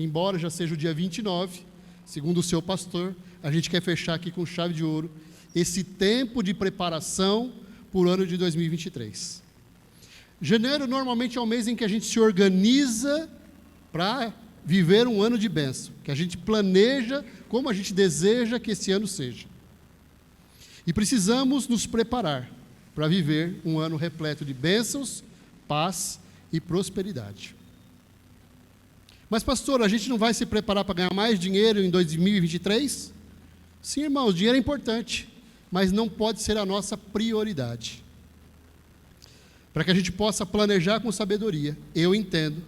embora já seja o dia 29, segundo o seu pastor, a gente quer fechar aqui com chave de ouro esse tempo de preparação por ano de 2023. Janeiro normalmente é o mês em que a gente se organiza para viver um ano de bênção, que a gente planeja como a gente deseja que esse ano seja. E precisamos nos preparar para viver um ano repleto de bênçãos, paz e prosperidade. Mas, pastor, a gente não vai se preparar para ganhar mais dinheiro em 2023? Sim, irmãos, dinheiro é importante, mas não pode ser a nossa prioridade. Para que a gente possa planejar com sabedoria, eu entendo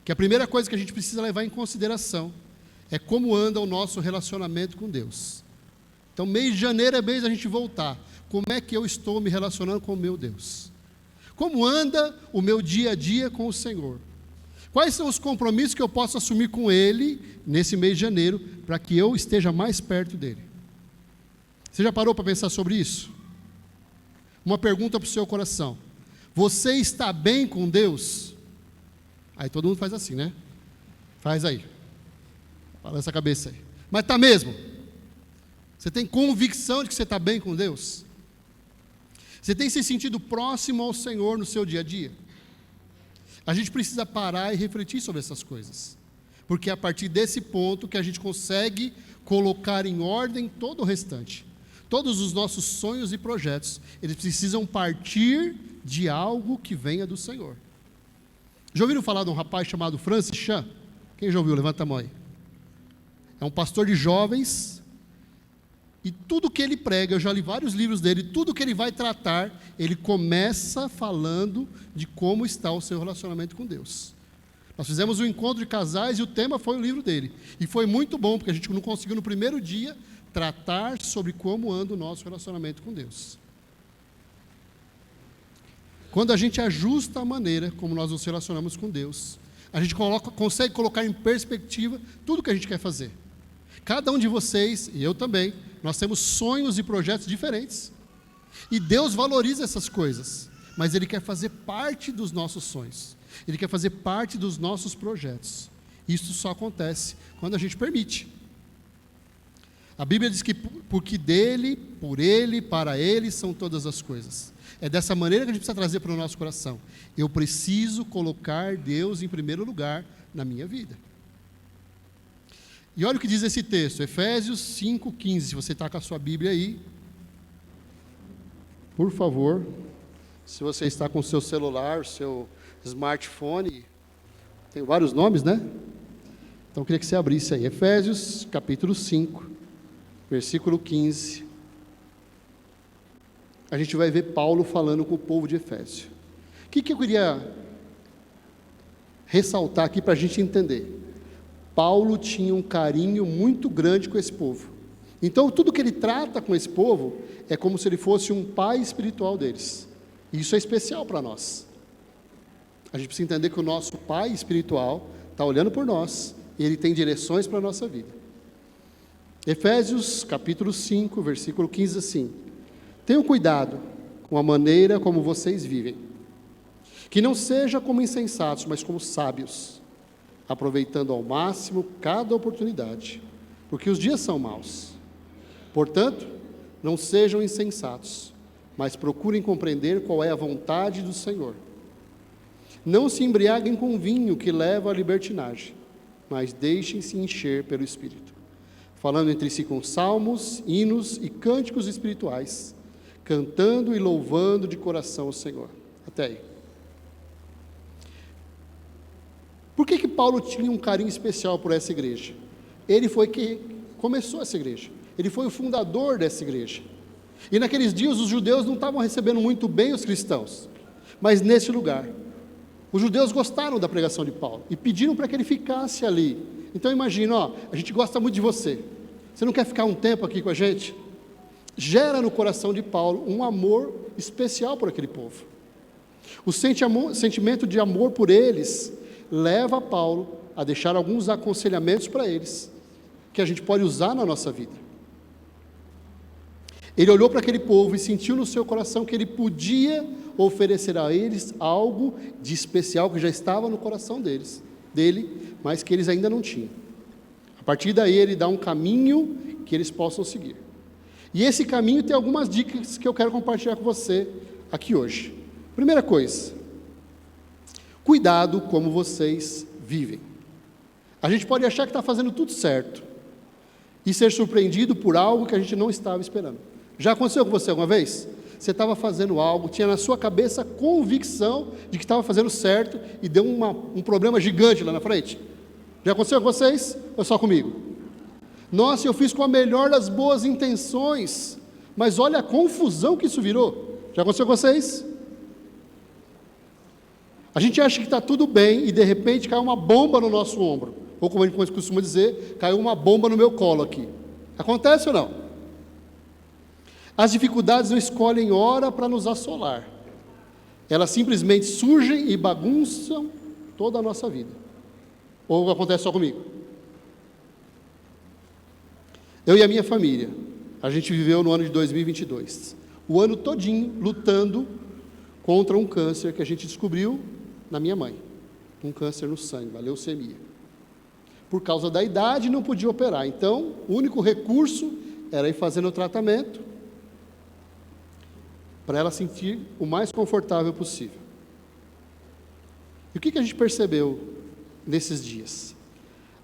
que a primeira coisa que a gente precisa levar em consideração é como anda o nosso relacionamento com Deus. Então, mês de janeiro é mês da gente voltar. Como é que eu estou me relacionando com o meu Deus? Como anda o meu dia a dia com o Senhor? Quais são os compromissos que eu posso assumir com Ele nesse mês de janeiro para que eu esteja mais perto dEle? Você já parou para pensar sobre isso? Uma pergunta para o seu coração. Você está bem com Deus? Aí todo mundo faz assim, né? Faz aí. Balança a cabeça aí. Mas está mesmo? Você tem convicção de que você está bem com Deus? Você tem se sentido próximo ao Senhor no seu dia a dia? A gente precisa parar e refletir sobre essas coisas. Porque é a partir desse ponto que a gente consegue colocar em ordem todo o restante. Todos os nossos sonhos e projetos, eles precisam partir de algo que venha do Senhor. Já ouviram falar de um rapaz chamado Francis Chan? Quem já ouviu? Levanta a mão aí. É um pastor de jovens, e tudo que ele prega, eu já li vários livros dele, tudo que ele vai tratar, ele começa falando de como está o seu relacionamento com Deus. Nós fizemos um encontro de casais e o tema foi o livro dele. E foi muito bom, porque a gente não conseguiu no primeiro dia tratar sobre como anda o nosso relacionamento com Deus. Quando a gente ajusta a maneira como nós nos relacionamos com Deus, a gente consegue colocar em perspectiva tudo que a gente quer fazer. Cada um de vocês, e eu também, nós temos sonhos e projetos diferentes. E Deus valoriza essas coisas, mas Ele quer fazer parte dos nossos sonhos. Ele quer fazer parte dos nossos projetos. Isso só acontece quando a gente permite. A Bíblia diz que porque dele, por ele, para ele são todas as coisas. É dessa maneira que a gente precisa trazer para o nosso coração. Eu preciso colocar Deus em primeiro lugar na minha vida. E olha o que diz esse texto, Efésios 5,15, se você está com a sua Bíblia aí, por favor, se você está com o seu celular, o seu smartphone, tem vários nomes, né? Então eu queria que você abrisse aí, Efésios capítulo 5, versículo 15. A gente vai ver Paulo falando com o povo de Efésio. O que eu queria ressaltar aqui para a gente entender? Paulo tinha um carinho muito grande com esse povo. Então, tudo que ele trata com esse povo é como se ele fosse um pai espiritual deles. E isso é especial para nós. A gente precisa entender que o nosso pai espiritual está olhando por nós e ele tem direções para a nossa vida. Efésios, capítulo 5, versículo 15, assim: tenham cuidado com a maneira como vocês vivem, que não seja como insensatos, mas como sábios, aproveitando ao máximo cada oportunidade, porque os dias são maus. Portanto, não sejam insensatos, mas procurem compreender qual é a vontade do Senhor. Não se embriaguem com vinho que leva à libertinagem, mas deixem-se encher pelo Espírito, falando entre si com salmos, hinos e cânticos espirituais, cantando e louvando de coração o Senhor. Até aí. Por que Paulo tinha um carinho especial por essa igreja? Ele foi que começou essa igreja. Ele foi o fundador dessa igreja. E naqueles dias os judeus não estavam recebendo muito bem os cristãos. Mas nesse lugar, os judeus gostaram da pregação de Paulo e pediram para que ele ficasse ali. Então imagina, a gente gosta muito de você. Você não quer ficar um tempo aqui com a gente? Gera no coração de Paulo um amor especial por aquele povo. O sentimento de amor por eles leva Paulo a deixar alguns aconselhamentos para eles, que a gente pode usar na nossa vida. Ele olhou para aquele povo e sentiu no seu coração que ele podia oferecer a eles algo de especial que já estava no coração deles, dele, mas que eles ainda não tinham. A partir daí ele dá um caminho que eles possam seguir. E esse caminho tem algumas dicas que eu quero compartilhar com você aqui hoje. Primeira coisa, cuidado como vocês vivem. A gente pode achar que está fazendo tudo certo e ser surpreendido por algo que a gente não estava esperando. Já aconteceu com você alguma vez? Você estava fazendo algo, tinha na sua cabeça a convicção de que estava fazendo certo e deu um problema gigante lá na frente. Já aconteceu com vocês ou só comigo? Nossa, eu fiz com a melhor das boas intenções, mas olha a confusão que isso virou. Já aconteceu com vocês? A gente acha que está tudo bem e de repente cai uma bomba no nosso ombro. Ou como a gente costuma dizer, caiu uma bomba no meu colo aqui. Acontece ou não? As dificuldades não escolhem hora para nos assolar. Elas simplesmente surgem e bagunçam toda a nossa vida. Ou acontece só comigo? Eu e a minha família, a gente viveu no ano de 2022. O ano todinho lutando contra um câncer que a gente descobriu na minha mãe. Um câncer no sangue, uma leucemia. Por causa da idade, não podia operar. Então, o único recurso era ir fazendo o tratamento para ela sentir o mais confortável possível. E o que a gente percebeu nesses dias?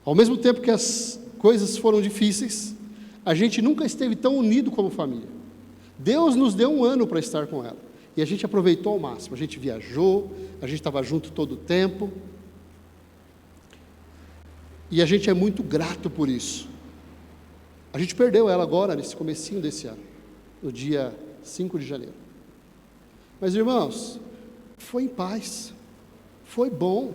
Ao mesmo tempo que as coisas foram difíceis, a gente nunca esteve tão unido como família. Deus nos deu um ano para estar com ela. E a gente aproveitou ao máximo. A gente viajou, a gente estava junto todo o tempo. E a gente é muito grato por isso. A gente perdeu ela agora, nesse comecinho desse ano, no dia 5 de janeiro. Mas, irmãos, foi em paz, foi bom.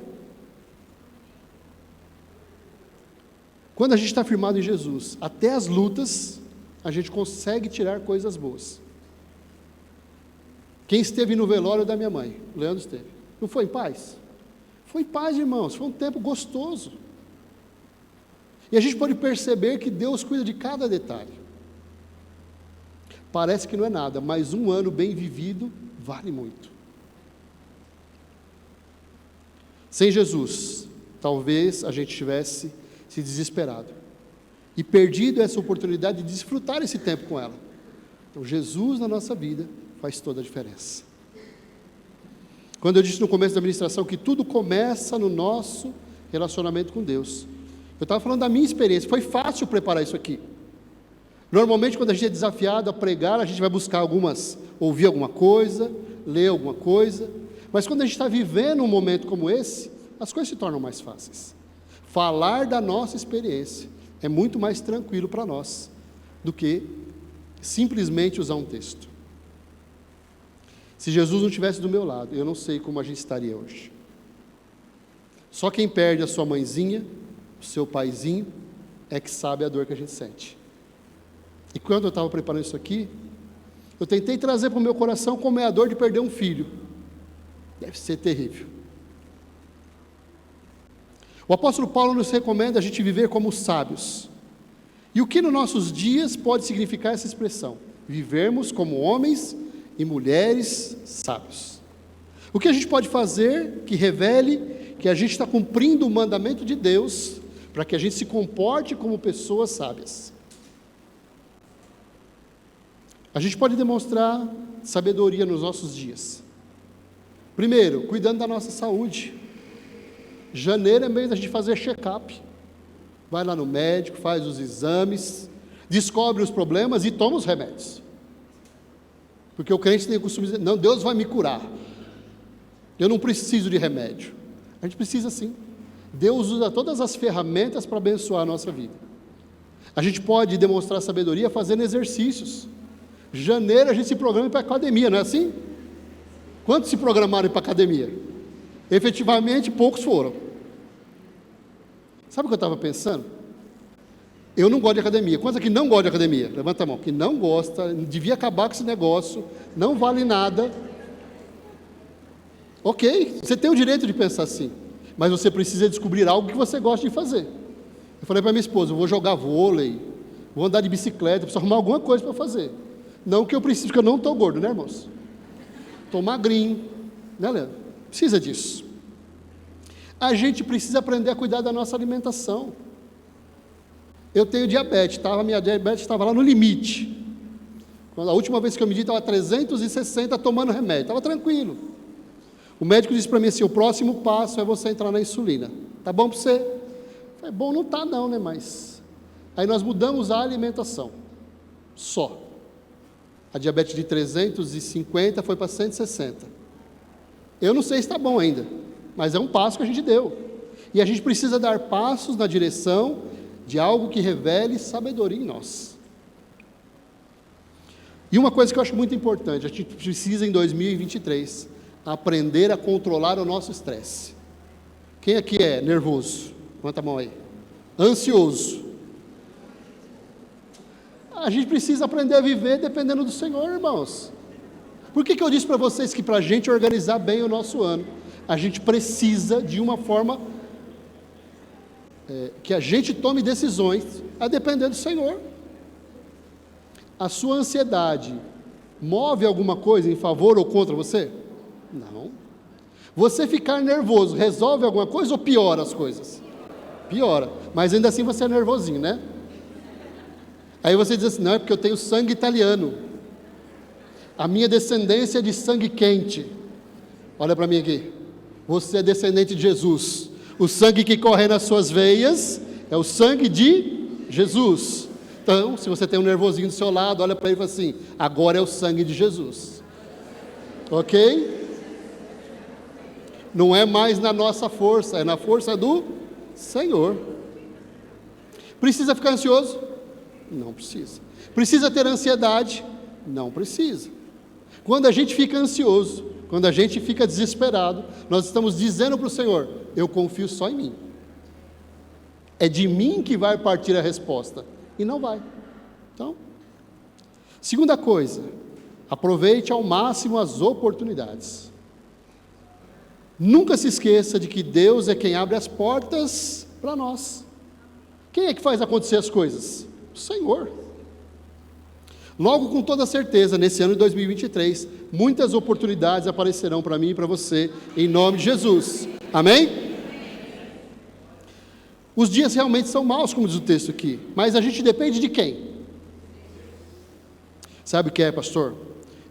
Quando a gente está firmado em Jesus, até as lutas, a gente consegue tirar coisas boas. Quem esteve no velório da minha mãe, o Leandro esteve, não foi em paz? Foi em paz, irmãos, foi um tempo gostoso. E a gente pode perceber que Deus cuida de cada detalhe. Parece que não é nada, mas um ano bem vivido vale muito. Sem Jesus, talvez a gente tivesse se desesperado e perdido essa oportunidade de desfrutar esse tempo com ela. Então, Jesus na nossa vida faz toda a diferença. Quando eu disse no começo da ministração que tudo começa no nosso relacionamento com Deus, eu estava falando da minha experiência. Foi fácil preparar isso aqui. Normalmente, quando a gente é desafiado a pregar, a gente vai buscar ouvir alguma coisa, ler alguma coisa. Mas quando a gente está vivendo um momento como esse, as coisas se tornam mais fáceis. Falar da nossa experiência é muito mais tranquilo para nós do que simplesmente usar um texto. Se Jesus não estivesse do meu lado, eu não sei como a gente estaria hoje. Só quem perde a sua mãezinha, o seu paizinho, é que sabe a dor que a gente sente. E quando eu estava preparando isso aqui, eu tentei trazer para o meu coração como é a dor de perder um filho. Deve ser terrível. O apóstolo Paulo nos recomenda a gente viver como sábios. E o que nos nossos dias pode significar essa expressão? Vivermos como homens e mulheres sábios. O que a gente pode fazer que revele que a gente está cumprindo o mandamento de Deus para que a gente se comporte como pessoas sábias? A gente pode demonstrar sabedoria nos nossos dias. Primeiro, cuidando da nossa saúde. Janeiro é mês da gente fazer check-up. Vai lá no médico, faz os exames, descobre os problemas e toma os remédios. Porque o crente tem o costume de dizer, não, Deus vai me curar. Eu não preciso de remédio. A gente precisa sim. Deus usa todas as ferramentas para abençoar a nossa vida. A gente pode demonstrar sabedoria fazendo exercícios. Janeiro a gente se programa para a academia, não é assim? Quantos se programaram para a academia? Efetivamente, poucos foram. Sabe o que eu estava pensando? Eu não gosto de academia. Quantos aqui não gostam de academia? Levanta a mão. Que não gosta, devia acabar com esse negócio, não vale nada. Ok, você tem o direito de pensar assim, mas você precisa descobrir algo que você gosta de fazer. Eu falei para minha esposa, eu vou jogar vôlei, vou andar de bicicleta, preciso arrumar alguma coisa para fazer. Não que eu preciso, porque eu não estou gordo, né, irmãos? Estou magrinho, né, Leandro? Precisa disso. A gente precisa aprender a cuidar da nossa alimentação. Eu tenho diabetes, minha diabetes estava lá no limite. Quando a última vez que eu medi, estava 360 tomando remédio, estava tranquilo. O médico disse para mim assim: o próximo passo é você entrar na insulina. Tá bom para você? Eu falei, bom, não tá não, né? Mas aí nós mudamos a alimentação. Só. A diabetes de 350 foi para 160. Eu não sei se está bom ainda, mas é um passo que a gente deu. E a gente precisa dar passos na direção de algo que revele sabedoria em nós. E uma coisa que eu acho muito importante, a gente precisa em 2023 aprender a controlar o nosso estresse. Quem aqui é nervoso? Levanta a mão aí. Ansioso. A gente precisa aprender a viver dependendo do Senhor, irmãos. Por que eu disse para vocês que para a gente organizar bem o nosso ano, a gente precisa de uma forma que a gente tome decisões a depender do Senhor? A sua ansiedade move alguma coisa em favor ou contra você? Não. Você ficar nervoso resolve alguma coisa ou piora as coisas? Piora, mas ainda assim você é nervosinho, né? Aí você diz assim: não, é porque eu tenho sangue italiano, a minha descendência é de sangue quente. Olha para mim aqui, você é descendente de Jesus, o sangue que corre nas suas veias é o sangue de Jesus. Então, se você tem um nervosinho do seu lado, olha para ele e fala assim: agora é o sangue de Jesus. Ok? Não é mais na nossa força, é na força do Senhor. Precisa ficar ansioso? Não precisa. Precisa ter ansiedade? Não precisa. Quando a gente fica ansioso, quando a gente fica desesperado, nós estamos dizendo para o Senhor: eu confio só em mim. É de mim que vai partir a resposta. E não vai. Então, segunda coisa, aproveite ao máximo as oportunidades. Nunca se esqueça de que Deus é quem abre as portas para nós. Quem é que faz acontecer as coisas? O Senhor. Logo, com toda certeza, nesse ano de 2023, muitas oportunidades aparecerão para mim e para você, em nome de Jesus. Amém? Os dias realmente são maus, como diz o texto aqui, mas a gente depende de quem? Sabe o que é, pastor?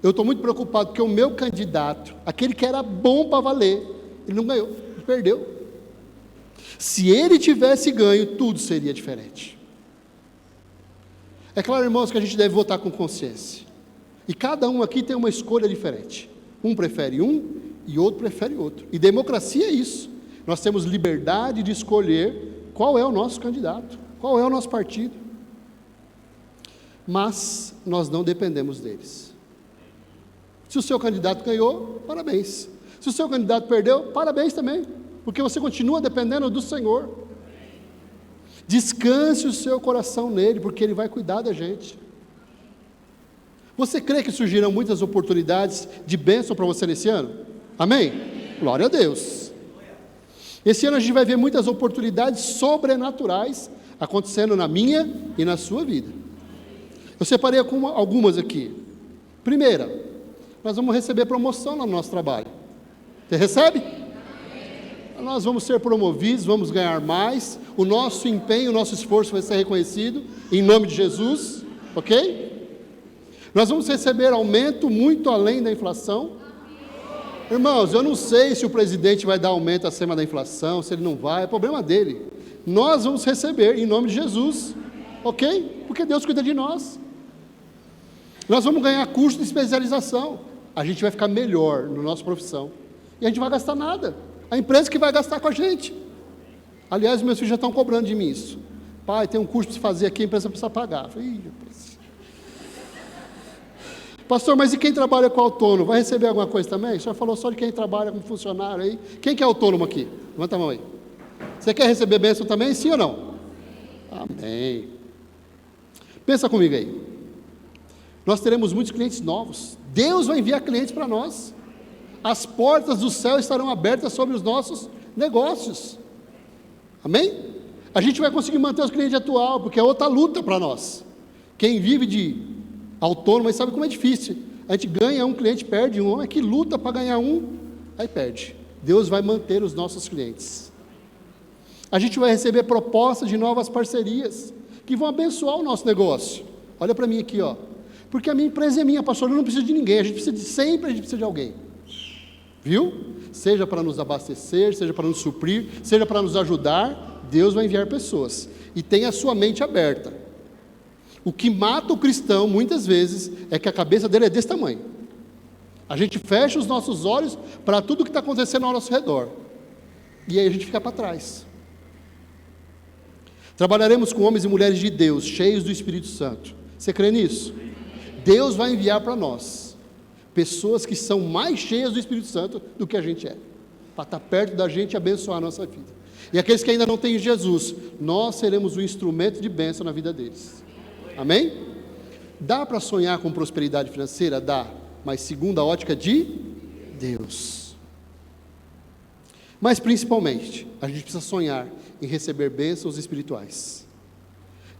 Eu estou muito preocupado porque o meu candidato, aquele que era bom para valer, ele não ganhou, ele perdeu. Se ele tivesse ganho, tudo seria diferente. É claro, irmãos, que a gente deve votar com consciência. E cada um aqui tem uma escolha diferente. Um prefere um e outro prefere outro. E democracia é isso. Nós temos liberdade de escolher qual é o nosso candidato, qual é o nosso partido. Mas nós não dependemos deles. Se o seu candidato ganhou, parabéns. Se o seu candidato perdeu, parabéns também, porque você continua dependendo do Senhor. Descanse o seu coração nele, porque ele vai cuidar da gente. Você crê que surgirão muitas oportunidades de bênção para você nesse ano? Amém? Glória a Deus. Esse ano a gente vai ver muitas oportunidades sobrenaturais acontecendo na minha e na sua vida. Eu separei algumas aqui. Primeira, nós vamos receber promoção no nosso trabalho. Você recebe? Nós vamos ser promovidos, vamos ganhar mais, o nosso empenho, o nosso esforço vai ser reconhecido, em nome de Jesus, ok? Nós vamos receber aumento muito além da inflação. Irmãos, eu não sei se o presidente vai dar aumento acima da inflação, se ele não vai, é problema dele. Nós vamos receber, em nome de Jesus, ok? Porque Deus cuida de nós. Nós vamos ganhar curso de especialização, a gente vai ficar melhor na nossa profissão, e a gente não vai gastar nada. A empresa que vai gastar com a gente. Aliás, meus filhos já estão cobrando de mim isso. Pai, tem um curso para você fazer aqui, a empresa precisa pagar. Eu falei, pastor, mas e quem trabalha com autônomo? Vai receber alguma coisa também? O senhor falou só de quem trabalha como funcionário aí. Quem que é autônomo aqui? Levanta a mão aí. Você quer receber bênção também, sim ou não? Amém. Pensa comigo aí. Nós teremos muitos clientes novos. Deus vai enviar clientes para nós. As portas do céu estarão abertas sobre os nossos negócios. Amém? A gente vai conseguir manter os clientes atuais, porque é outra luta para nós. Quem vive de autônomo sabe como é difícil. A gente ganha um cliente, perde um. É que luta para ganhar um, aí perde. Deus vai manter os nossos clientes. A gente vai receber propostas de novas parcerias que vão abençoar o nosso negócio. Olha para mim aqui, ó. Porque a minha empresa é minha, pastor, eu não preciso de ninguém, sempre a gente precisa de alguém. Viu? Seja para nos abastecer, seja para nos suprir, seja para nos ajudar, Deus vai enviar pessoas. E tenha a sua mente aberta. O que mata o cristão, muitas vezes, é que a cabeça dele é desse tamanho. A gente fecha os nossos olhos para tudo que está acontecendo ao nosso redor. E aí a gente fica para trás. Trabalharemos com homens e mulheres de Deus, cheios do Espírito Santo. Você crê nisso? Deus vai enviar para nós pessoas que são mais cheias do Espírito Santo do que a gente é, para estar perto da gente e abençoar a nossa vida. E aqueles que ainda não têm Jesus, nós seremos um instrumento de bênção na vida deles. Amém? Dá para sonhar com prosperidade financeira? Dá, mas segundo a ótica de Deus. Mas principalmente, a gente precisa sonhar em receber bênçãos espirituais.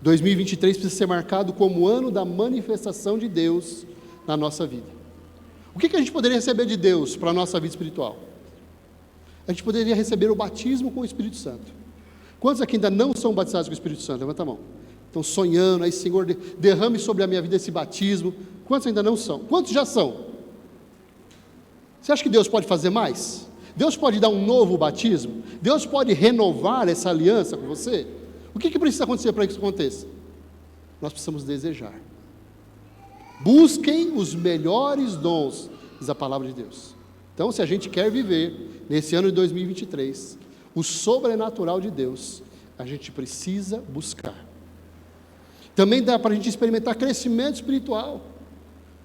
2023 precisa ser marcado como o ano da manifestação de Deus na nossa vida. O que a gente poderia receber de Deus para a nossa vida espiritual? A gente poderia receber o batismo com o Espírito Santo. Quantos aqui ainda não são batizados com o Espírito Santo? Levanta a mão. Estão sonhando, aí Senhor, derrame sobre a minha vida esse batismo. Quantos ainda não são? Quantos já são? Você acha que Deus pode fazer mais? Deus pode dar um novo batismo? Deus pode renovar essa aliança com você? O que precisa acontecer para que isso aconteça? Nós precisamos desejar. Busquem os melhores dons, diz a palavra de Deus. Então, se a gente quer viver nesse ano de 2023, o sobrenatural de Deus, a gente precisa buscar. Também dá para a gente experimentar crescimento espiritual.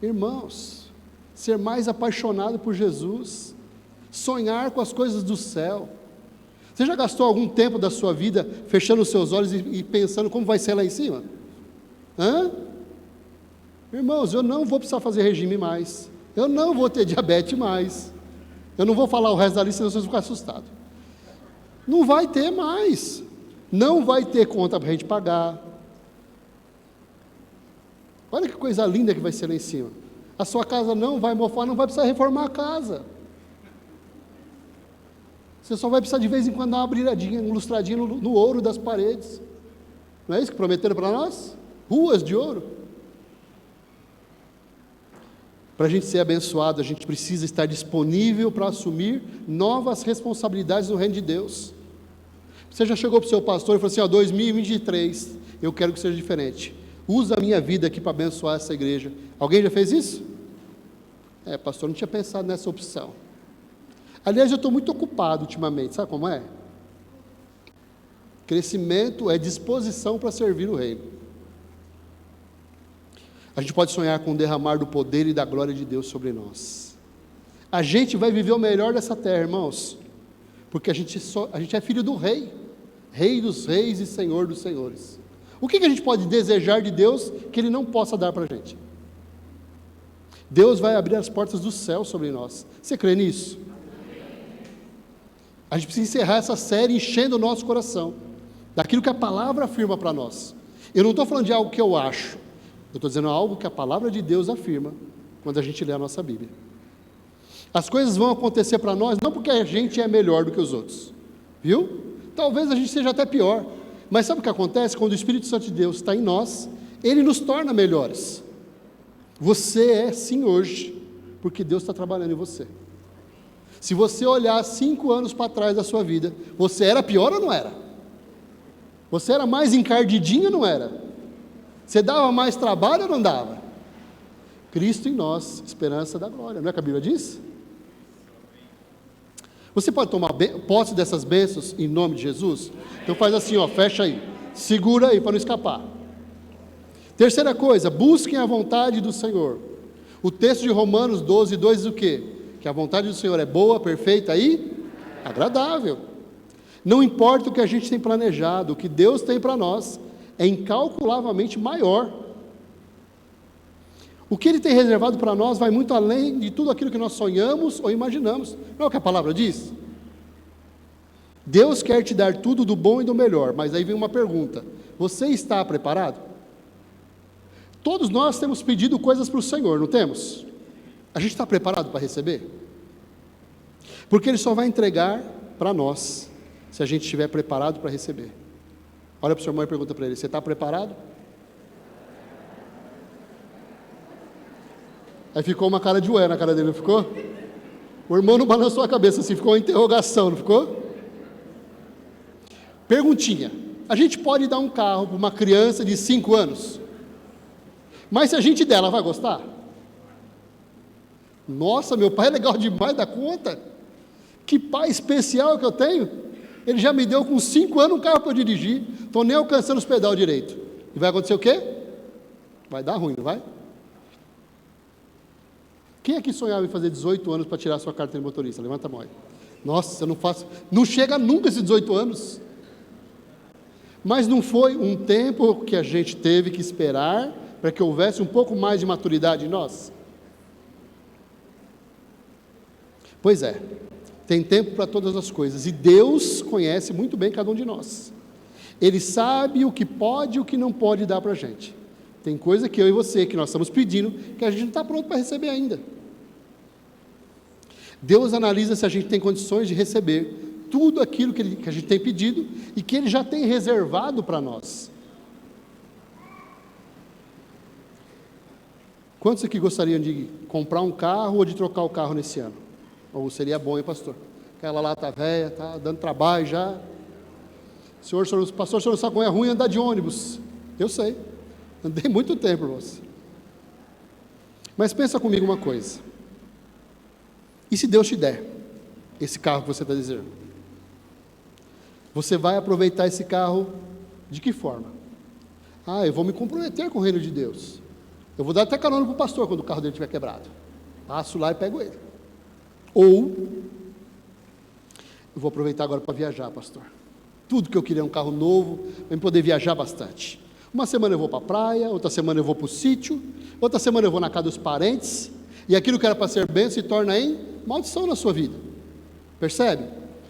Irmãos, ser mais apaixonado por Jesus, sonhar com as coisas do céu. Você já gastou algum tempo da sua vida fechando os seus olhos e pensando como vai ser lá em cima? Irmãos, eu não vou precisar fazer regime mais. Eu não vou ter diabetes mais. Eu não vou falar o resto da lista, senão vocês vão ficar assustados. Não vai ter mais. Não vai ter conta para a gente pagar. Olha que coisa linda que vai ser lá em cima. A sua casa não vai mofar, não vai precisar reformar a casa. Você só vai precisar de vez em quando dar uma brilhadinha, um lustradinho no ouro das paredes. Não é isso que prometeram para nós? Ruas de ouro. Para a gente ser abençoado, a gente precisa estar disponível para assumir novas responsabilidades no reino de Deus. Você já chegou para o seu pastor e falou assim, 2023, eu quero que seja diferente. Usa a minha vida aqui para abençoar essa igreja. Alguém já fez isso? Pastor, não tinha pensado nessa opção. Aliás, eu estou muito ocupado ultimamente, sabe como é? Crescimento é disposição para servir o reino. A gente pode sonhar com o derramar do poder e da glória de Deus sobre nós. A gente vai viver o melhor dessa terra, irmãos, porque a gente é filho do rei, rei dos reis e senhor dos senhores. O que a gente pode desejar de Deus que Ele não possa dar para a gente? Deus vai abrir as portas do céu sobre nós. Você crê nisso? A gente precisa encerrar essa série enchendo o nosso coração daquilo que a palavra afirma para nós. Eu não estou falando de algo que eu acho, eu estou dizendo algo que a palavra de Deus afirma quando a gente lê a nossa Bíblia. As coisas vão acontecer para nós não porque a gente é melhor do que os outros, viu? Talvez a gente seja até pior, mas sabe o que acontece? Quando o Espírito Santo de Deus está em nós, Ele nos torna melhores. Você é sim hoje, porque Deus está trabalhando em você. Se você olhar 5 anos para trás da sua vida, você era pior ou não era? Você era mais encardidinho ou não era? Você dava mais trabalho ou não dava? Cristo em nós, esperança da glória, não é que a Bíblia diz? Você pode tomar posse dessas bênçãos em nome de Jesus? Então faz assim, fecha aí, segura aí para não escapar. Terceira coisa, busquem a vontade do Senhor. O texto de Romanos 12:2 diz o quê? Que a vontade do Senhor é boa, perfeita e agradável. Não importa o que a gente tem planejado, o que Deus tem para nós é incalculavelmente maior. O que Ele tem reservado para nós vai muito além de tudo aquilo que nós sonhamos ou imaginamos. Não é o que a palavra diz? Deus quer te dar tudo do bom e do melhor, mas aí vem uma pergunta: você está preparado? Todos nós temos pedido coisas para o Senhor, não temos? A gente está preparado para receber? Porque Ele só vai entregar para nós se a gente estiver preparado para receber. Olha para o seu irmão e pergunta para ele: você está preparado? Aí ficou uma cara de ué na cara dele, não ficou? O irmão não balançou a cabeça assim, ficou uma interrogação, não ficou? Perguntinha: a gente pode dar um carro para uma criança de 5 anos, mas se a gente der, ela vai gostar? Nossa, meu pai é legal demais da conta, que pai especial que eu tenho, ele já me deu com 5 anos um carro para eu dirigir, estou nem alcançando os pedal direito, e vai acontecer o quê? Vai dar ruim, não vai? Quem aqui sonhava em fazer 18 anos para tirar sua carta de motorista? Levanta a mão aí. Nossa, eu não faço, não chega nunca esses 18 anos. Mas não foi um tempo que a gente teve que esperar para que houvesse um pouco mais de maturidade em nós? Pois é, tem tempo para todas as coisas, e Deus conhece muito bem cada um de nós. Ele sabe o que pode e o que não pode dar para a gente. Tem coisa que eu e você, que nós estamos pedindo, que a gente não está pronto para receber ainda. Deus analisa se a gente tem condições de receber tudo aquilo que a gente tem pedido e que Ele já tem reservado para nós. Quantos aqui gostariam de comprar um carro ou de trocar o carro nesse ano? Ou seria bom, hein, pastor? Aquela lá está velha, está dando trabalho já. Pastor, o senhor não sabe como é ruim andar de ônibus. Eu sei. Andei muito tempo, irmãos. Mas pensa comigo uma coisa. E se Deus te der esse carro que você está desejando? Você vai aproveitar esse carro de que forma? Eu vou me comprometer com o reino de Deus. Eu vou dar até carona para o pastor quando o carro dele estiver quebrado. Passo lá e pego ele. Ou, eu vou aproveitar agora para viajar, pastor. Tudo que eu queria é um carro novo, para poder viajar bastante. Uma semana eu vou para a praia, outra semana eu vou para o sítio, outra semana eu vou na casa dos parentes, e aquilo que era para ser bênção se torna em maldição na sua vida. Percebe?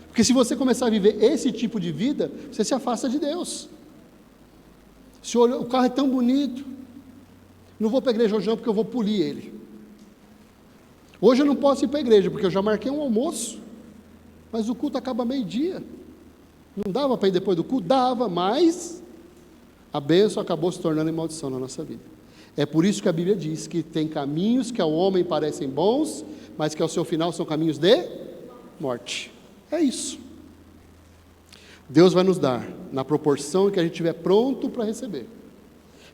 Porque se você começar a viver esse tipo de vida, você se afasta de Deus. Se olha, o carro é tão bonito, não vou para a igreja hoje não, porque eu vou polir ele. Hoje eu não posso ir para a igreja, porque eu já marquei um almoço, mas o culto acaba meio-dia. Não dava para ir depois do culto? Dava, mas a bênção acabou se tornando em maldição na nossa vida. É por isso que a Bíblia diz que tem caminhos que ao homem parecem bons, mas que ao seu final são caminhos de morte. É isso. Deus vai nos dar na proporção em que a gente estiver pronto para receber.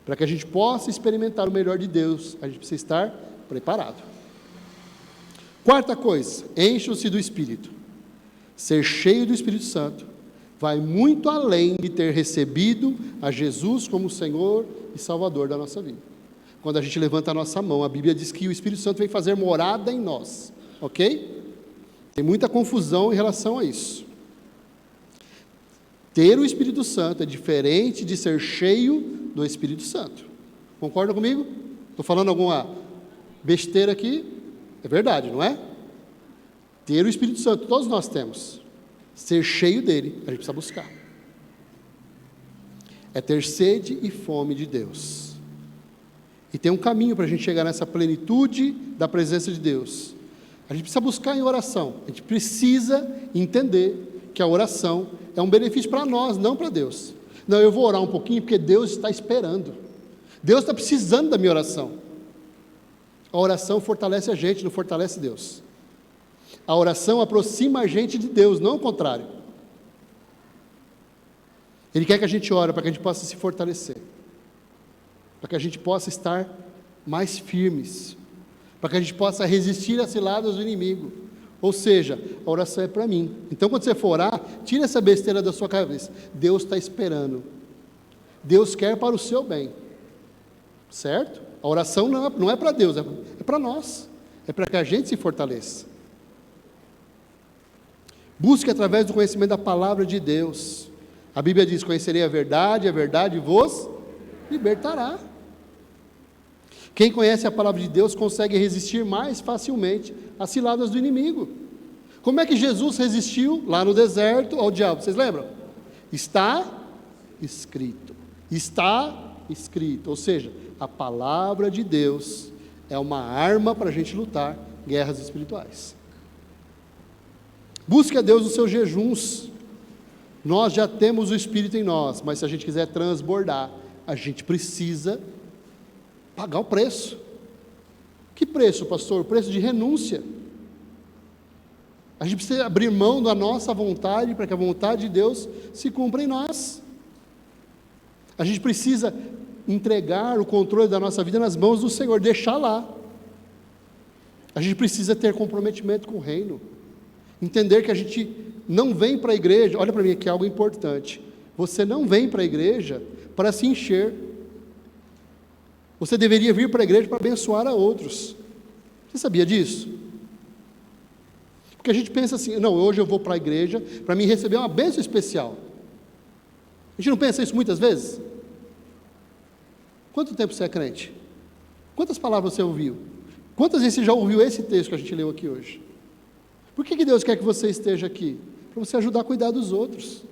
Para que a gente possa experimentar o melhor de Deus, a gente precisa estar preparado. Quarta coisa, encham-se do Espírito. Ser cheio do Espírito Santo vai muito além de ter recebido a Jesus como Senhor e Salvador da nossa vida. Quando a gente levanta a nossa mão, a Bíblia diz que o Espírito Santo vem fazer morada em nós, ok? Tem muita confusão em relação a isso. Ter o Espírito Santo é diferente de ser cheio do Espírito Santo. Concorda comigo? Estou falando alguma besteira aqui? É verdade, não é? Ter o Espírito Santo, todos nós temos. Ser cheio dele, a gente precisa buscar. É ter sede e fome de Deus. E tem um caminho para a gente chegar nessa plenitude da presença de Deus. A gente precisa buscar em oração. A gente precisa entender que a oração é um benefício para nós, não para Deus. Não, eu vou orar um pouquinho porque Deus está esperando. Deus está precisando da minha oração. A oração fortalece a gente, não fortalece Deus. A oração aproxima a gente de Deus, não o contrário. Ele quer que a gente ore para que a gente possa se fortalecer, para que a gente possa estar mais firmes, para que a gente possa resistir às ciladas do inimigo. Ou seja, a oração é para mim. Então, quando você for orar, tira essa besteira da sua cabeça. Deus está esperando. Deus quer para o seu bem. Certo? A oração não é para Deus, é para nós. É para que a gente se fortaleça. Busque através do conhecimento da palavra de Deus. A Bíblia diz: conhecerei a verdade vos libertará. Quem conhece a palavra de Deus consegue resistir mais facilmente às ciladas do inimigo. Como é que Jesus resistiu lá no deserto ao diabo? Vocês lembram? Está escrito. Está escrito. Ou seja, a palavra de Deus é uma arma para a gente lutar guerras espirituais. Busque a Deus nos seus jejuns. Nós já temos o Espírito em nós, mas se a gente quiser transbordar, a gente precisa pagar o preço. Que preço, pastor? O preço de renúncia. A gente precisa abrir mão da nossa vontade para que a vontade de Deus se cumpra em nós. A gente precisa entregar o controle da nossa vida nas mãos do Senhor, deixar lá. A gente precisa ter comprometimento com o reino. Entender que a gente não vem para a igreja, olha para mim aqui algo importante. Você não vem para a igreja para se encher. Você deveria vir para a igreja para abençoar a outros. Você sabia disso? Porque a gente pensa assim, não, hoje eu vou para a igreja para me receber uma bênção especial. A gente não pensa isso muitas vezes? Quanto tempo você é crente? Quantas palavras você ouviu? Quantas vezes você já ouviu esse texto que a gente leu aqui hoje? Por que Deus quer que você esteja aqui? Para você ajudar a cuidar dos outros.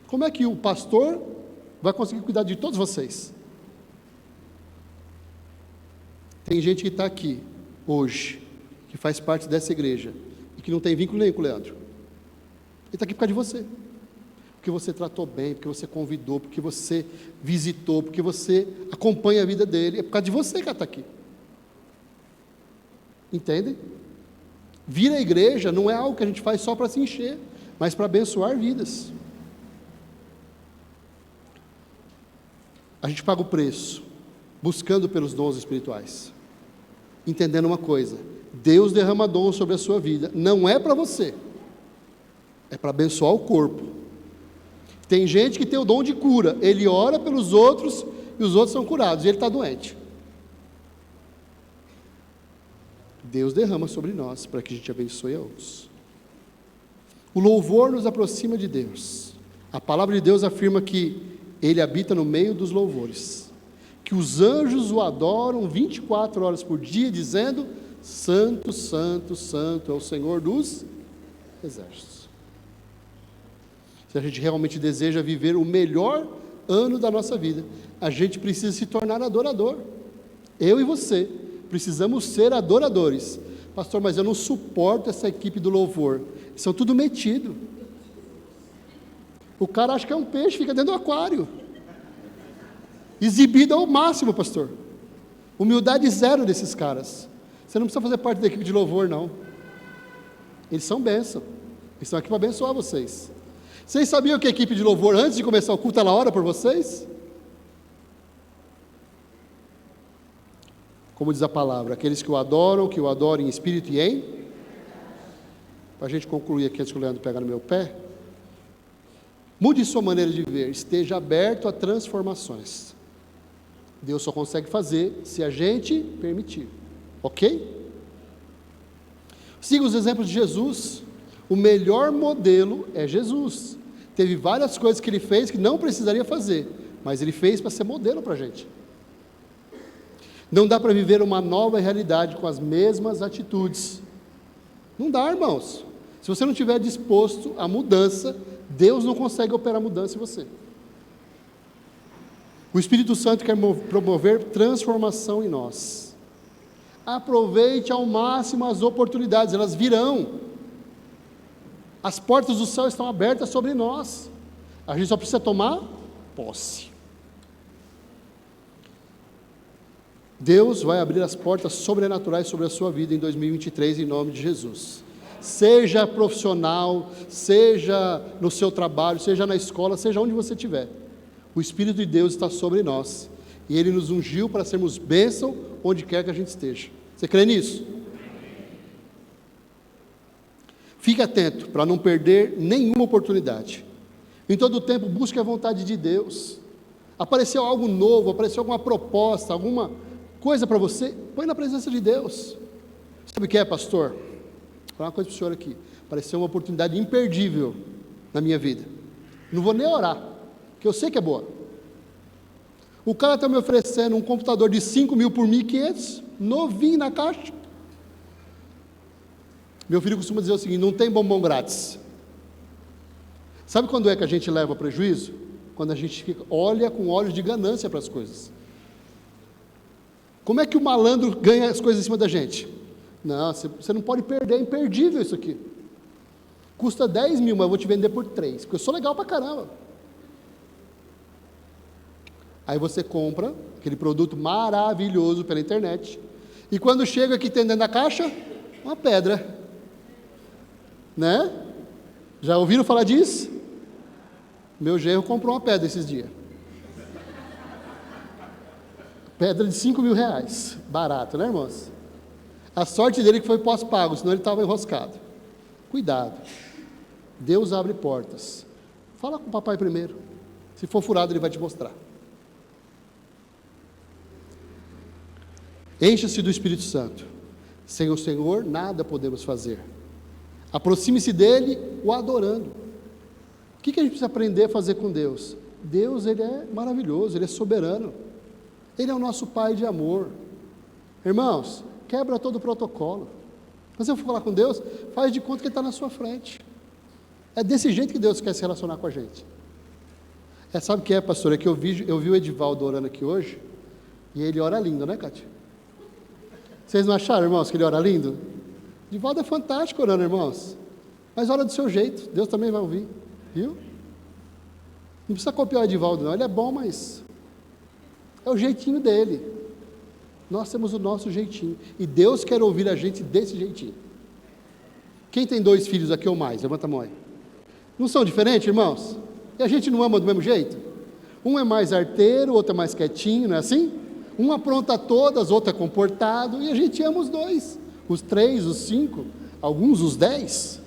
Como é que o pastor vai conseguir cuidar de todos vocês? Tem gente que está aqui hoje, que faz parte dessa igreja, e que não tem vínculo nenhum com o Leandro. Ele está aqui por causa de você. Porque você tratou bem, porque você convidou, porque você visitou, porque você acompanha a vida dele. É por causa de você que ela está aqui. Entendem? Vir à igreja não é algo que a gente faz só para se encher, mas para abençoar vidas. A gente paga o preço, buscando pelos dons espirituais. Entendendo uma coisa, Deus derrama dons sobre a sua vida, não é para você, é para abençoar o corpo. Tem gente que tem o dom de cura, ele ora pelos outros, e os outros são curados, e ele está doente. Deus derrama sobre nós, para que a gente abençoe a outros. O louvor nos aproxima de Deus. A palavra de Deus afirma que Ele habita no meio dos louvores, que os anjos o adoram 24 horas por dia, dizendo: Santo, Santo, Santo é o Senhor dos exércitos. Se a gente realmente deseja viver o melhor ano da nossa vida, a gente precisa se tornar adorador. Eu e você precisamos ser adoradores. Pastor, mas eu não suporto essa equipe do louvor. Eles são tudo metido. O cara acha que é um peixe, fica dentro do aquário. Exibido ao máximo, pastor. Humildade zero desses caras. Você não precisa fazer parte da equipe de louvor, não. Eles são bênção. Eles estão aqui para abençoar vocês. Vocês sabiam que a equipe de louvor, antes de começar o culto, ela ora por vocês? Como diz a palavra, aqueles que o adoram em espírito e em... Para a gente concluir aqui, antes que o Leandro pegar no meu pé, mude sua maneira de viver, esteja aberto a transformações. Deus só consegue fazer se a gente permitir, ok? Siga os exemplos de Jesus. O melhor modelo é Jesus. Teve várias coisas que ele fez que não precisaria fazer, mas ele fez para ser modelo para a gente. Não dá para viver uma nova realidade com as mesmas atitudes. Não dá, irmãos. Se você não estiver disposto à mudança, Deus não consegue operar mudança em você. O Espírito Santo quer promover transformação em nós. Aproveite ao máximo as oportunidades, elas virão. As portas do céu estão abertas sobre nós. A gente só precisa tomar posse. Deus vai abrir as portas sobrenaturais sobre a sua vida em 2023, em nome de Jesus. Seja profissional, seja no seu trabalho, seja na escola, seja onde você estiver. O Espírito de Deus está sobre nós. E Ele nos ungiu para sermos bênção onde quer que a gente esteja. Você crê nisso? Fique atento para não perder nenhuma oportunidade. Em todo o tempo, busque a vontade de Deus. Apareceu algo novo, apareceu alguma proposta, alguma coisa para você, põe na presença de Deus. Sabe o que é, pastor? Vou falar uma coisa para o senhor aqui. Apareceu uma oportunidade imperdível na minha vida. Não vou nem orar, porque eu sei que é boa. O cara está me oferecendo um computador de 5 mil por 1.500, novinho na caixa. Meu filho costuma dizer o seguinte: não tem bombom grátis. Sabe quando é que a gente leva prejuízo? Quando a gente olha com olhos de ganância para as coisas. Como é que o malandro ganha as coisas em cima da gente? Não, você não pode perder, é imperdível isso aqui. Custa 10 mil, mas eu vou te vender por 3, porque eu sou legal pra caramba. Aí você compra aquele produto maravilhoso pela internet, e quando chega aqui tem dentro da caixa, uma pedra. Né? Já ouviram falar disso? Meu genro comprou uma pedra esses dias. Pedra de 5 mil reais. Barato, né, irmãos? A sorte dele é que foi pós-pago, senão ele estava enroscado. Cuidado. Deus abre portas. Fala com o papai primeiro. Se for furado, ele vai te mostrar. Encha-se do Espírito Santo. Sem o Senhor, nada podemos fazer. Aproxime-se dele, o adorando. O que a gente precisa aprender a fazer com Deus? Deus, ele é maravilhoso, ele é soberano. Ele é o nosso Pai de amor. Irmãos, quebra todo o protocolo. Quando você for falar com Deus, faz de conta que ele está na sua frente. É desse jeito que Deus quer se relacionar com a gente. Sabe o que é, pastor? É que eu vi o Edivaldo orando aqui hoje, e ele ora lindo, né, Cátia? Vocês não acharam, irmãos, que ele ora lindo? Edivaldo é fantástico orando, irmãos. Mas ora do seu jeito, Deus também vai ouvir. Viu? Não precisa copiar o Edivaldo, não. Ele é bom, mas é o jeitinho dele. Nós temos o nosso jeitinho. E Deus quer ouvir a gente desse jeitinho. Quem tem 2 filhos aqui ou mais? Levanta a mão aí. Não são diferentes, irmãos? E a gente não ama do mesmo jeito? Um é mais arteiro, o outro é mais quietinho, não é assim? Um apronta todas, outro é comportado, e a gente ama os 2. Os 3, os 5, alguns os 10,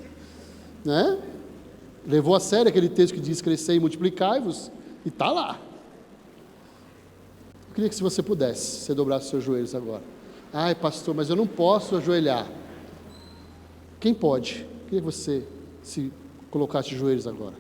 né? Levou a sério aquele texto que diz: crescei e multiplicai-vos, e está lá. Eu queria que, se você pudesse, você dobrasse os seus joelhos agora. Ai, pastor, mas eu não posso ajoelhar. Quem pode? Eu queria que você se colocasse de joelhos agora.